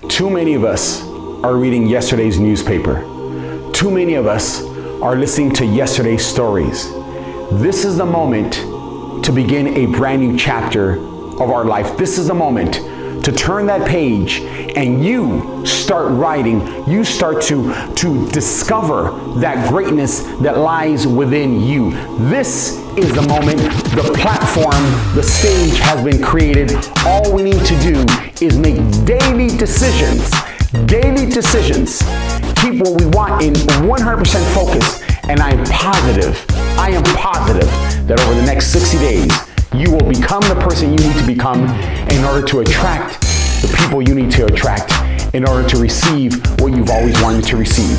Too many of us are reading yesterday's newspaper. Too many of us are listening to yesterday's stories. This is the moment to begin a brand new chapter of our life. This is the moment to turn that page and you start writing. You start to discover that greatness that lies within you. This is the moment, the platform, the stage has been created. All we need to do is make daily decisions. Daily decisions. Keep what we want in 100% focus. And I am positive that over the next 60 days, you will become the person you need to become in order to attract the people you need to attract in order to receive what you've always wanted to receive.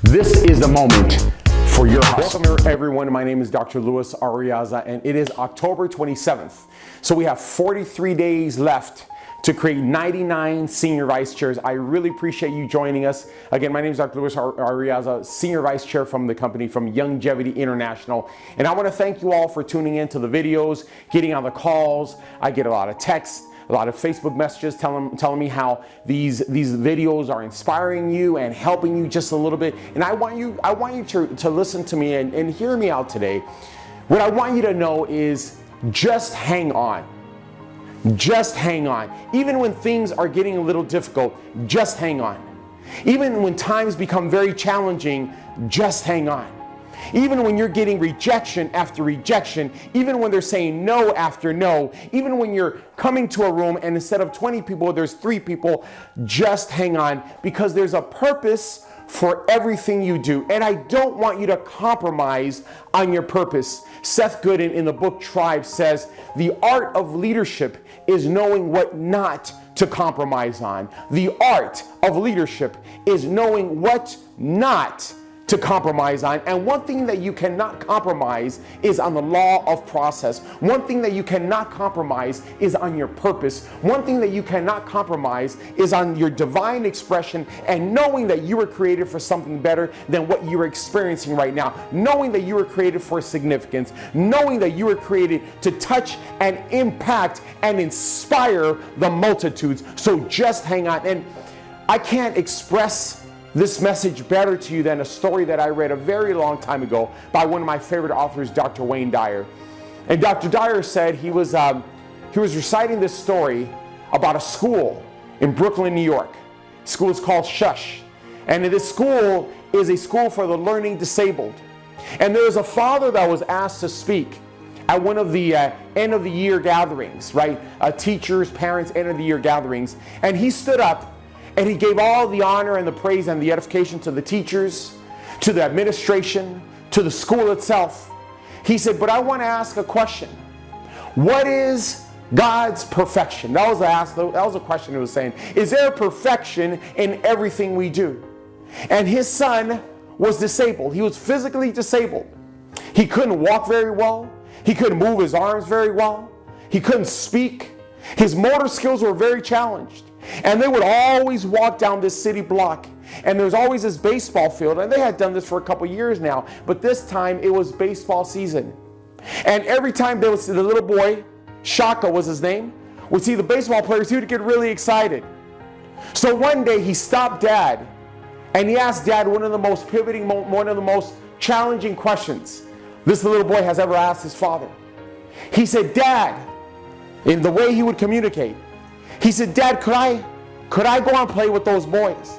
This is the moment for your hustle. Welcome everyone, my name is Dr. Luis Arriaza and it is October 27th. So we have 43 days left to create 99 senior vice chairs. I really appreciate you joining us. Again, my name is Dr. Luis Arriaza, senior vice chair from the company, from Longevity International. And I want to thank you all for tuning in to the videos, getting on the calls. I get a lot of texts, a lot of Facebook messages telling me how these videos are inspiring you and helping you just a little bit. And I want you to listen to me and hear me out today. What I want you to know is just hang on. Just hang on. Even when things are getting a little difficult, just hang on. Even when times become very challenging, just hang on. Even when you're getting rejection after rejection, even when they're saying no after no, even when you're coming to a room and instead of 20 people, there's 3 people, just hang on, because there's a purpose for everything you do. And I don't want you to compromise on your purpose. Seth Godin in the book Tribe says, the art of leadership is knowing what not to compromise on. The art of leadership is knowing what not to compromise on. And one thing that you cannot compromise is on the law of process. One thing that you cannot compromise is on your purpose. One thing that you cannot compromise is on your divine expression and knowing that you were created for something better than what you're experiencing right now. Knowing that you were created for significance. Knowing that you were created to touch and impact and inspire the multitudes. So just hang on. And I can't express this message better to you than a story that I read a very long time ago by one of my favorite authors, Dr. Wayne Dyer. And Dr. Dyer said he was reciting this story about a school in Brooklyn, New York. The school is called Shush. And this school is a school for the learning disabled. And there was a father that was asked to speak at one of the end of the year gatherings, right? Teachers, parents, end of the year gatherings. And he stood up and he gave all the honor and the praise and the edification to the teachers, to the administration, to the school itself. He said, but I want to ask a question. What is God's perfection? That was a question he was saying. Is there perfection in everything we do? And his son was disabled. He was physically disabled. He couldn't walk very well. He couldn't move his arms very well. He couldn't speak. His motor skills were very challenged. And they would always walk down this city block. And there's always this baseball field. And they had done this for a couple years now. But this time it was baseball season. And every time there was the little boy, Shaka was his name, would see the baseball players, he would get really excited. So one day he stopped Dad. And he asked Dad one of the most challenging questions this little boy has ever asked his father. He said, Dad, in the way he would communicate, he said, Dad, could I go and play with those boys?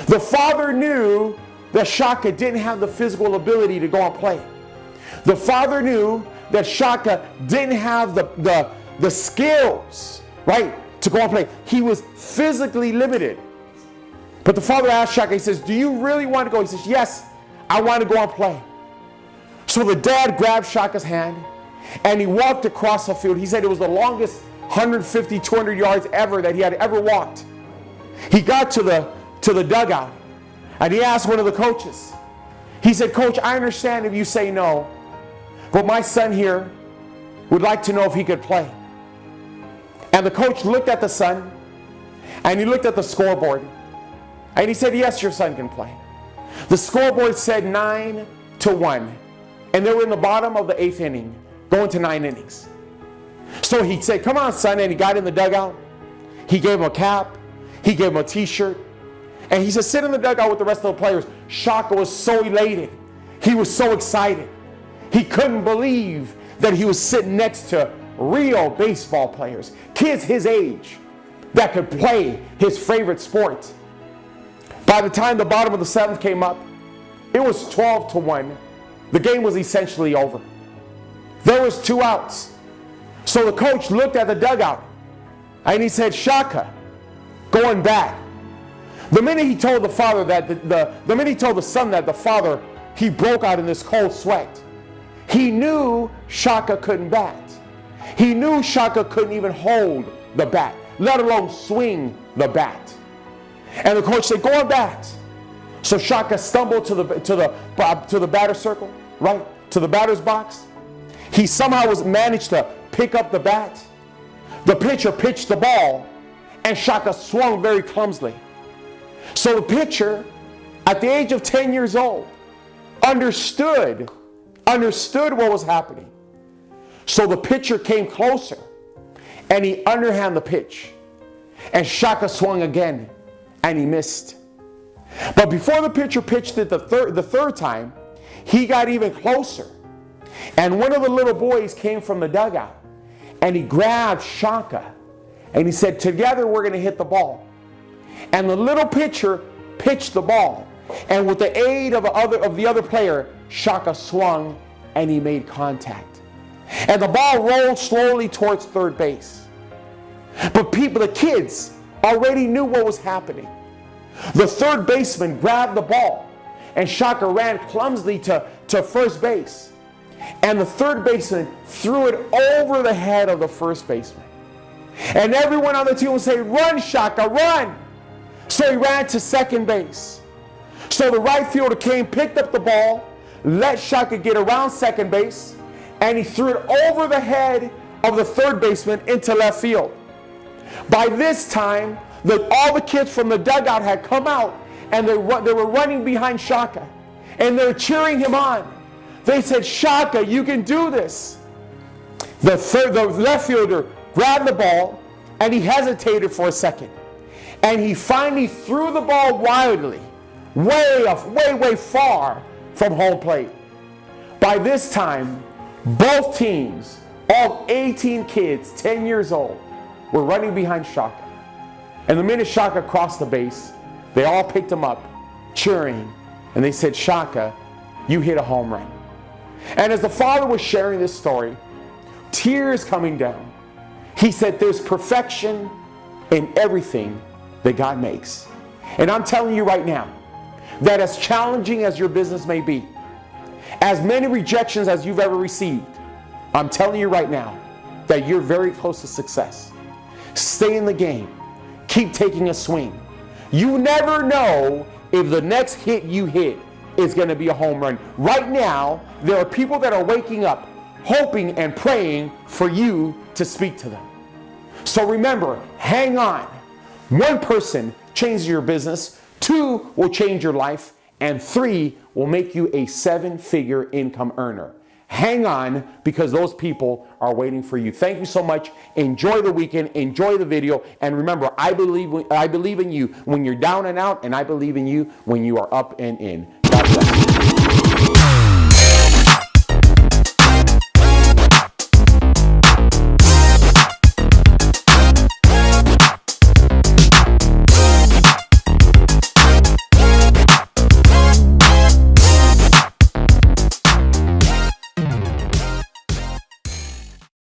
The father knew that Shaka didn't have the physical ability to go and play. The father knew that Shaka didn't have the skills, right, to go and play. He was physically limited. But the father asked Shaka, he says, do you really want to go? He says, yes, I want to go and play. So the dad grabbed Shaka's hand and he walked across the field. He said it was the longest 150, 200 yards ever that he had ever walked. He got to the dugout and he asked one of the coaches. He said, Coach, I understand if you say no, but my son here would like to know if he could play. And the coach looked at the son and he looked at the scoreboard and he said, yes, your son can play. The scoreboard said 9-1 and they were in the bottom of the 8th inning, going to 9 innings. So he said, come on, son, and he got in the dugout. He gave him a cap. He gave him a t-shirt. And he said, sit in the dugout with the rest of the players. Shaka was so elated. He was so excited. He couldn't believe that he was sitting next to real baseball players, kids his age, that could play his favorite sport. By the time the bottom of the seventh came up, it was 12-1. The game was essentially over. There was 2 outs. So the coach looked at the dugout and he said, Shaka, going back. The minute he told the father that the minute he told the son that the father, he broke out in this cold sweat. He knew Shaka couldn't bat. He knew Shaka couldn't even hold the bat, let alone swing the bat. And the coach said, go on bat. So Shaka stumbled to the batter's circle, right? To the batter's box. He somehow managed to pick up the bat. The pitcher pitched the ball, and Shaka swung very clumsily. So the pitcher, at the age of 10 years old, understood what was happening. So the pitcher came closer, and he underhanded the pitch. And Shaka swung again, and he missed. But before the pitcher pitched it the third time, he got even closer. And one of the little boys came from the dugout, and he grabbed Shaka, and he said, together we're going to hit the ball. And the little pitcher pitched the ball, and with the aid of the other player, Shaka swung, and he made contact. And the ball rolled slowly towards third base. But the kids already knew what was happening. The third baseman grabbed the ball, and Shaka ran clumsily to first base. And the third baseman threw it over the head of the first baseman. And everyone on the team would say, run, Shaka, run! So he ran to second base. So the right fielder came, picked up the ball, let Shaka get around second base, and he threw it over the head of the third baseman into left field. By this time, all the kids from the dugout had come out, and they were running behind Shaka, and they were cheering him on. They said, Shaka, you can do this. The left fielder grabbed the ball, and he hesitated for a second. And he finally threw the ball wildly, way far from home plate. By this time, both teams, all 18 kids, 10 years old, were running behind Shaka. And the minute Shaka crossed the base, they all picked him up, cheering, and they said, Shaka, you hit a home run. And as the father was sharing this story, tears coming down, he said, there's perfection in everything that God makes. And I'm telling you right now, that as challenging as your business may be, as many rejections as you've ever received, I'm telling you right now that you're very close to success. Stay in the game. Keep taking a swing. You never know if the next hit you hit is going to be a home run. Right now, there are people that are waking up, hoping and praying for you to speak to them. So remember, hang on. 1 person changes your business, 2 will change your life, and 3 will make you a 7-figure income earner. Hang on, because those people are waiting for you. Thank you so much. Enjoy the weekend. Enjoy the video. And remember, I believe in you when you're down and out, and I believe in you when you are up and in. God bless.